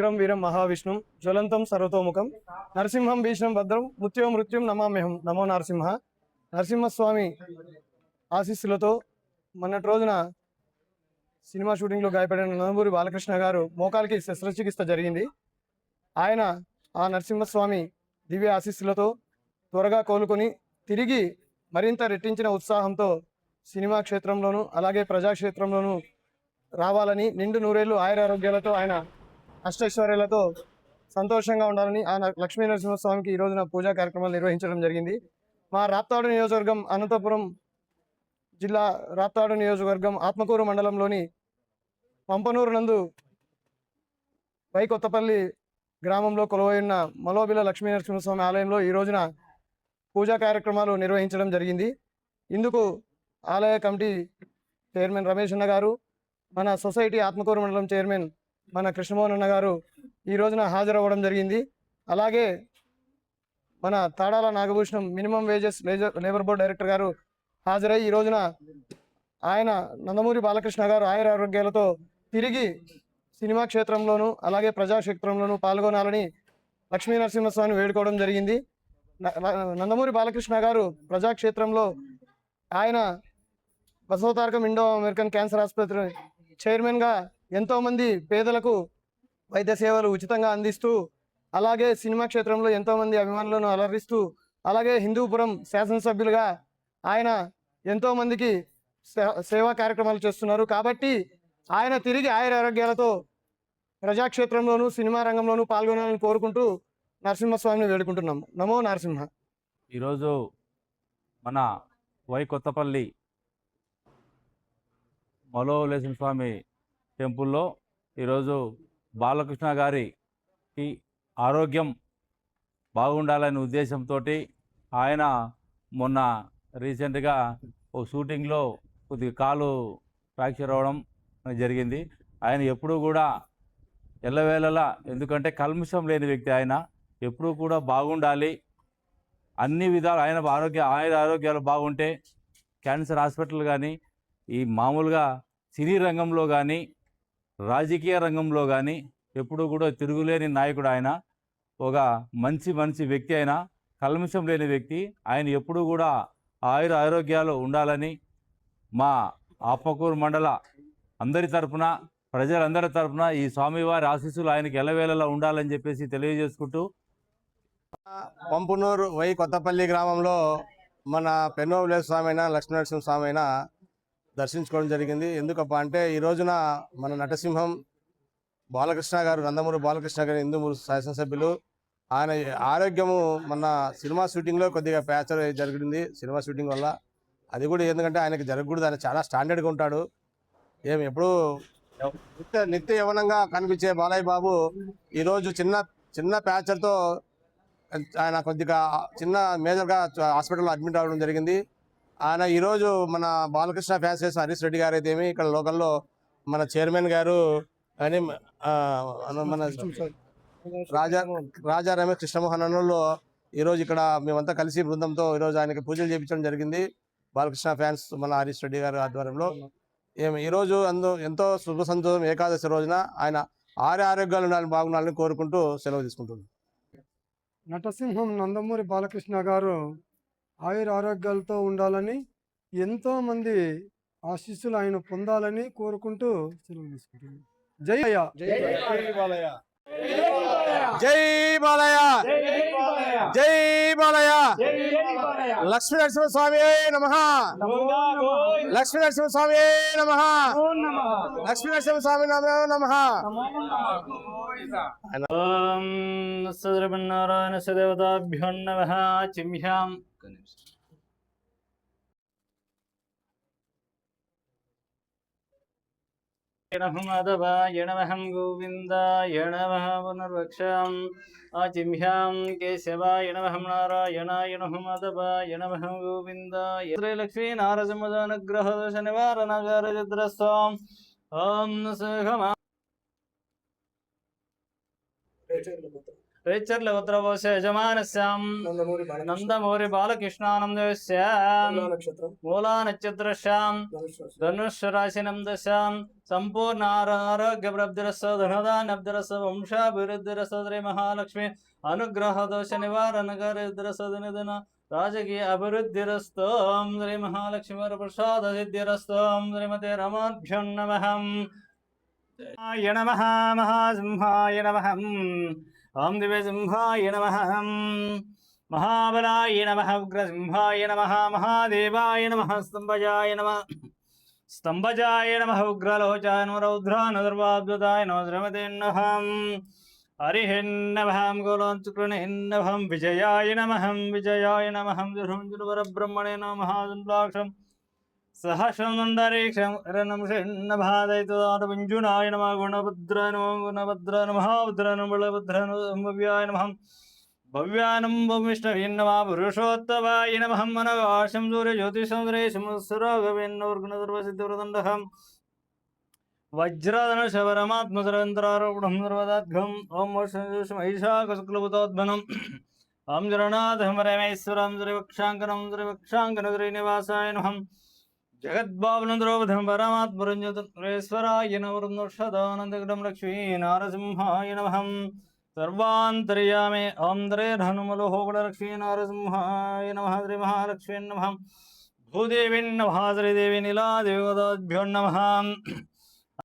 ఉగ్రం వీరం మహావిష్ణుం జ్వలంతం సర్వతోముఖం నరసింహం భీషణం భద్రం మృత్యో మృత్యుం నమామ్యహం నమో నరసింహ. నరసింహస్వామి ఆశీస్సులతో మొన్నటి రోజున సినిమా షూటింగ్లో గాయపడిన నందమూరి బాలకృష్ణ గారు మోకాలికి శస్త్రచికిత్స జరిగింది. ఆయన ఆ నరసింహస్వామి దివ్య ఆశీస్సులతో త్వరగా కోలుకొని తిరిగి మరింత రెట్టించిన ఉత్సాహంతో సినిమా క్షేత్రంలోనూ అలాగే ప్రజాక్షేత్రంలోనూ రావాలని, నిండు నూరేళ్లు ఆయురారోగ్యాలతో ఆయన అష్టైశ్వర్యాలతో సంతోషంగా ఉండాలని ఆ లక్ష్మీ నరసింహస్వామికి ఈ రోజున పూజా కార్యక్రమాలు నిర్వహించడం జరిగింది. మా రాప్తాడు నియోజకవర్గం అనంతపురం జిల్లా రాప్తాడు నియోజకవర్గం ఆత్మకూరు మండలంలోని పంపనూరు నందు వై కొత్తపల్లి గ్రామంలో కొలువైన మలోబిల లక్ష్మీ నరసింహస్వామి ఆలయంలో ఈ రోజున పూజా కార్యక్రమాలు నిర్వహించడం జరిగింది. ఇందుకు ఆలయ కమిటీ చైర్మన్ రమేష్ అన్న గారు, మన సొసైటీ ఆత్మకూరు మండలం చైర్మన్ మన కృష్ణమోహన్ అన్న గారు ఈ రోజున హాజరవ్వడం జరిగింది. అలాగే మన Tadala Nagabhushanam minimum wages labour board director గారు హాజరై ఈ రోజున ఆయన నందమూరి బాలకృష్ణ గారు ఆయురారోగ్యాలతో తిరిగి సినిమా క్షేత్రంలోనూ అలాగే ప్రజాక్షేత్రంలోనూ పాల్గొనాలని లక్ష్మీ నరసింహస్వామిని వేడుకోవడం జరిగింది. నందమూరి బాలకృష్ణ గారు ప్రజాక్షేత్రంలో ఆయన బసవతారకం ఇండో అమెరికన్ క్యాన్సర్ ఆసుపత్రి చైర్మన్గా ఎంతోమంది పేదలకు వైద్య సేవలు ఉచితంగా అందిస్తూ, అలాగే సినిమా క్షేత్రంలో ఎంతోమంది అభిమానులను అలరిస్తూ, అలాగే హిందూపురం శాసనసభ్యులుగా ఆయన ఎంతోమందికి సేవా కార్యక్రమాలు చేస్తున్నారు. కాబట్టి ఆయన తిరిగి ఆయురారోగ్యాలతో ప్రజాక్షేత్రంలోనూ సినిమా రంగంలోనూ పాల్గొనాలని కోరుకుంటూ నరసింహస్వామిని వేడుకుంటున్నాం. నమో నరసింహ. ఈరోజు మన వై కొత్తపల్లి మలోలేసిన స్వామి టెంపుల్లో ఈరోజు బాలకృష్ణ గారికి ఆరోగ్యం బాగుండాలనే ఉద్దేశంతో ఆయన మొన్న రీసెంట్గా ఓ షూటింగ్లో కొద్దిగా కాలు ఫ్రాక్చర్ అవ్వడం జరిగింది. ఆయన ఎప్పుడూ కూడా ఎల్లవేళలా, ఎందుకంటే కల్మషం లేని వ్యక్తి, ఆయన ఎప్పుడూ కూడా బాగుండాలి అన్ని విధాలు. ఆయన ఆరోగ్యాలు బాగుంటే క్యాన్సర్ హాస్పిటల్ కానీ, ఈ మామూలుగా సినీ రంగంలో కానీ, రాజకీయ రంగంలో కానీ ఎప్పుడూ కూడా తిరుగులేని నాయకుడు ఆయన. ఒక మంచి వ్యక్తి, ఆయన కల్మషం లేని వ్యక్తి. ఆయన ఎప్పుడూ కూడా ఆరోగ్యాలు ఉండాలని మా ఆత్మకూరు మండల అందరి తరపున, ప్రజలందరి తరపున ఈ స్వామివారి ఆశీస్సులు ఆయనకి ఎల్లవేళలా ఉండాలని చెప్పేసి తెలియజేసుకుంటూ, పంపునూరు వై కొత్తపల్లి గ్రామంలో మన పెన్నోబులేశ్వర స్వామి అయినా లక్ష్మీనరసింహ స్వామి అయినా దర్శించుకోవడం జరిగింది. ఎందుకప్ప అంటే ఈ రోజున మన నటసింహం బాలకృష్ణ గారు, నందమూరి బాలకృష్ణ గారు హిందూపూర్ శాసనసభ్యులు, ఆయన ఆరోగ్యము మన సినిమా షూటింగ్లో కొద్దిగా ప్యాచర్ జరిగింది. సినిమా షూటింగ్ వల్ల అది కూడా ఎందుకంటే ఆయనకి జరగకూడదు, ఆయన చాలా స్టాండర్డ్గా ఉంటాడు. ఎప్పుడూ నిత్య యవనంగా కనిపించే బాలయ్య బాబు ఈరోజు చిన్న ప్యాచర్తో ఆయన కొద్దిగా చిన్న మేజర్గా హాస్పిటల్లో అడ్మిట్ అవ్వడం జరిగింది. ఆయన ఈరోజు మన బాలకృష్ణ ఫ్యాన్స్ చేసిన హరీష్ రెడ్డి గారు అయితే ఇక్కడ లోకల్లో మన చైర్మన్ గారు అని మన రాజా రమేష్ కృష్ణమోహన్ అన్నలో ఈరోజు ఇక్కడ మేమంతా కలిసి బృందంతో ఈరోజు ఆయనకి పూజలు చేయించడం జరిగింది. బాలకృష్ణ ఫ్యాన్స్ మన హరీష్ రెడ్డి గారు ఆధ్వర్యంలో ఈరోజు ఎంతో శుభ సంతోషం. ఏకాదశి రోజున ఆయన ఆరోగ్యాలు ఉండాలని, బాగుండాలని కోరుకుంటూ సెలవు తీసుకుంటున్నాం. నటసింహం నందమూరి బాలకృష్ణ గారు ఆరోగ్యాలతో ఉండాలని, ఎంతోమంది ఆశీస్సులు ఆయన పొందాలని కోరుకుంటూ సెలవు తీసుకుంటున్నాం. జై బాలయ్య, జై బాలయ్య, జై బాలయ్య. లక్ష్మీ నరసింహ స్వామి నమః, లక్ష్మీ నరసింహ స్వామి నమః, లక్ష్మీ నరసింహ స్వామి నమః. ఓం సద్రమన్నారాయణ సదేవతాభ్యో నమః. చిమ్హ్యాం మాధవాయ నమః, గోవిందాయ నమః. పునర్వక్షాం ఆచిమ్హ్యాం కేశవాయ నమః, నారాయణాయ నమః, మాధవాయ నమః, గోవిందాయ. శ్రీలక్ష్మీ నారసింహనుగ్రహ శనివారనగరద్రస్వాం. ఓం రేచర్ల ఉత్తరవోశ యజమానస్యాం నందమూరి బాలకృష్ణానందస్య మూలా నక్షత్రస్యాం ధనుష్ రాశినం దశాం సంపూర్ణ ఆరోగ్య ప్రాప్తిరస్స ధనదానబ్ధిరస్స వంశాభివృద్ధిరస్స శ్రీ మహాలక్ష్మి అనుగ్రహ దోష నివారణ నిధన రాజకీయ అభివృద్ధిరస్తోం శ్రీ మహాలక్ష్మి వర ప్రసాద సిద్ధిరస్తోం శ్రీమతే రమాభ్యం నమః నమః మహాసింహాయ నమః ఓం దివ్యసింహాయ నమః మహాబలాయ నమః ఉగ్రసింహాయ నమః మహాదేవాయ నమః स्तंभजाय नमः उग्रलोचाय नमः रौद्रानुदर्वाद्भुताय नमः श्रीमते नमः हरिः नमः गोलोचक्रुणे नमः विजयाय नमः परब्रह्मणे नमः महादुर्लाक्षं सहस्रमण्डलेक्षं रणंषण्णभादयितुदारविञ्जुनाय नमः गुणभद्राय नमः बलभद्राय नमः भव्यानं भविष्णवे नमः पुरुषोत्तमाय नमः मनगाशं सूर्यज्योतिषं श्रेयसमुस्सराघवेन्नोर्गुणसर्वसिद्धिवृदण्डः वज्रधनुषवरमात्मसरन्तरारूढं सर्वदाद्भ्यम् ॐ महिषाकशुक्लभूतोद्भनं ॐ जगन्नाथं परमेश्वरं श्रीवक्षाङ्कनं श्रीनिवासाय नमः जगद्भावनं द्रौपदं परमात्मरञ्जतश्वराय नवरन्नोषदानन्दगडं लक्ष्मी नारसिंहाय नमः सर्वान्तर्यामे ॐ हनुमलोहोगुणलक्ष्मी नारसिंहाय नमः श्री महालक्ष्मी नमः भूदेवी नमः श्रीदेवी नीलादेवी गदाभ्यो नमः